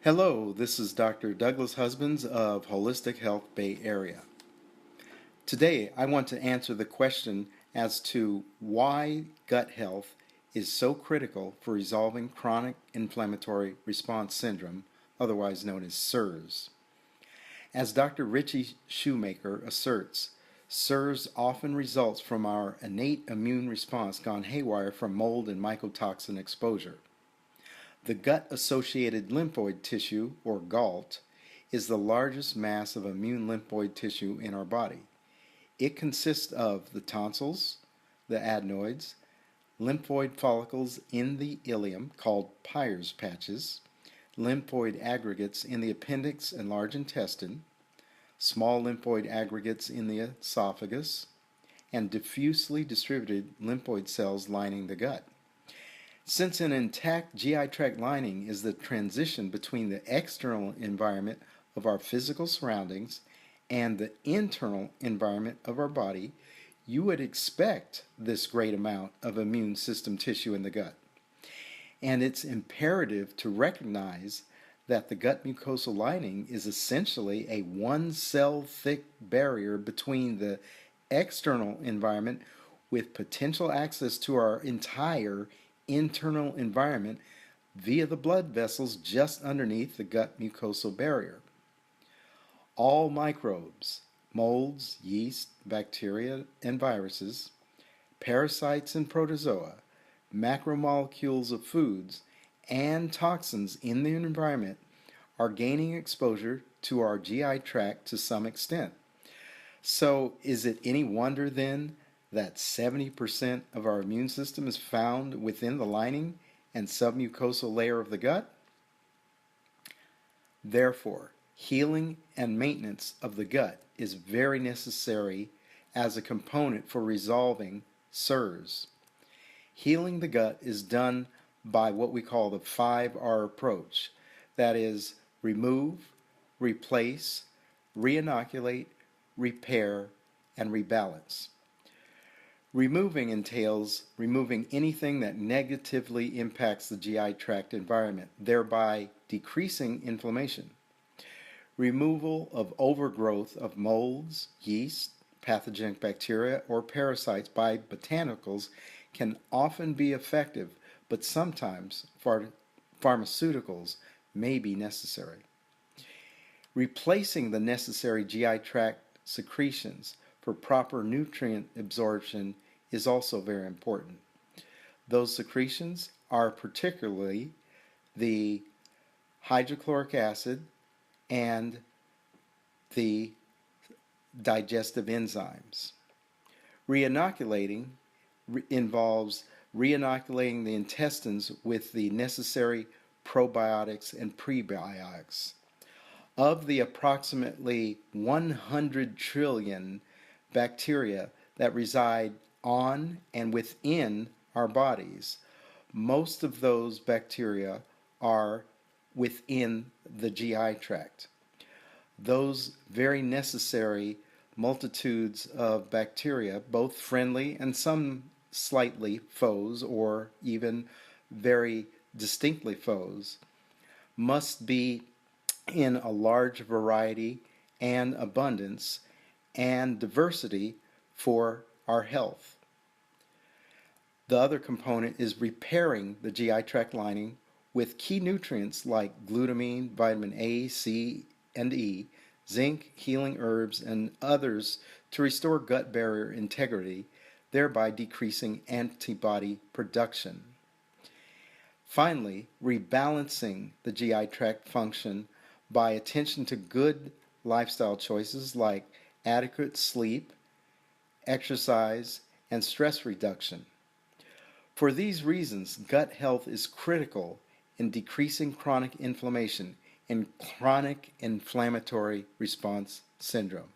Hello, this is Dr. Douglas Husbands of Holistic Health Bay Area. Today, I want to answer the question as to why gut health is so critical for resolving chronic inflammatory response syndrome, otherwise known as CIRS. As Dr. Richie Shoemaker asserts, CIRS often results from our innate immune response gone haywire from mold and mycotoxin exposure. The gut-associated lymphoid tissue, or GALT, is the largest mass of immune lymphoid tissue in our body. It consists of the tonsils, the adenoids, lymphoid follicles in the ileum called Peyer's patches, lymphoid aggregates in the appendix and large intestine, small lymphoid aggregates in the esophagus, and diffusely distributed lymphoid cells lining the gut. Since an intact GI tract lining is the transition between the external environment of our physical surroundings and the internal environment of our body, you would expect this great amount of immune system tissue in the gut. And it's imperative to recognize that the gut mucosal lining is essentially a one-cell thick barrier between the external environment with potential access to our entire internal environment via the blood vessels just underneath the gut mucosal barrier. All microbes, molds, yeast, bacteria, and viruses, parasites and protozoa, macromolecules of foods, and toxins in the environment are gaining exposure to our GI tract to some extent. So is it any wonder then that 70% of our immune system is found within the lining and submucosal layer of the gut? Therefore, healing and maintenance of the gut is very necessary as a component for resolving CIRS. Healing the gut is done by what we call the 5R approach. That is, remove, replace, reinoculate, repair, and rebalance. Removing entails removing anything that negatively impacts the GI tract environment, thereby decreasing inflammation. Removal of overgrowth of molds, yeast, pathogenic bacteria, or parasites by botanicals can often be effective, but sometimes pharmaceuticals may be necessary. Replacing the necessary GI tract secretions for proper nutrient absorption is also very important. Those secretions are particularly the hydrochloric acid and the digestive enzymes. Reinoculating involves reinoculating the intestines with the necessary probiotics and prebiotics. Of the approximately 100 trillion bacteria that reside on and within our bodies, most of those bacteria are within the GI tract. Those very necessary multitudes of bacteria, both friendly and some slightly foes or even very distinctly foes, must be in a large variety and abundance and diversity for our health. The other component is repairing the GI tract lining with key nutrients like glutamine, vitamin A, C, and E, zinc, healing herbs, and others to restore gut barrier integrity, thereby decreasing antibody production. Finally, rebalancing the GI tract function by attention to good lifestyle choices like adequate sleep, exercise, and stress reduction. For these reasons, gut health is critical in decreasing chronic inflammation and chronic inflammatory response syndrome.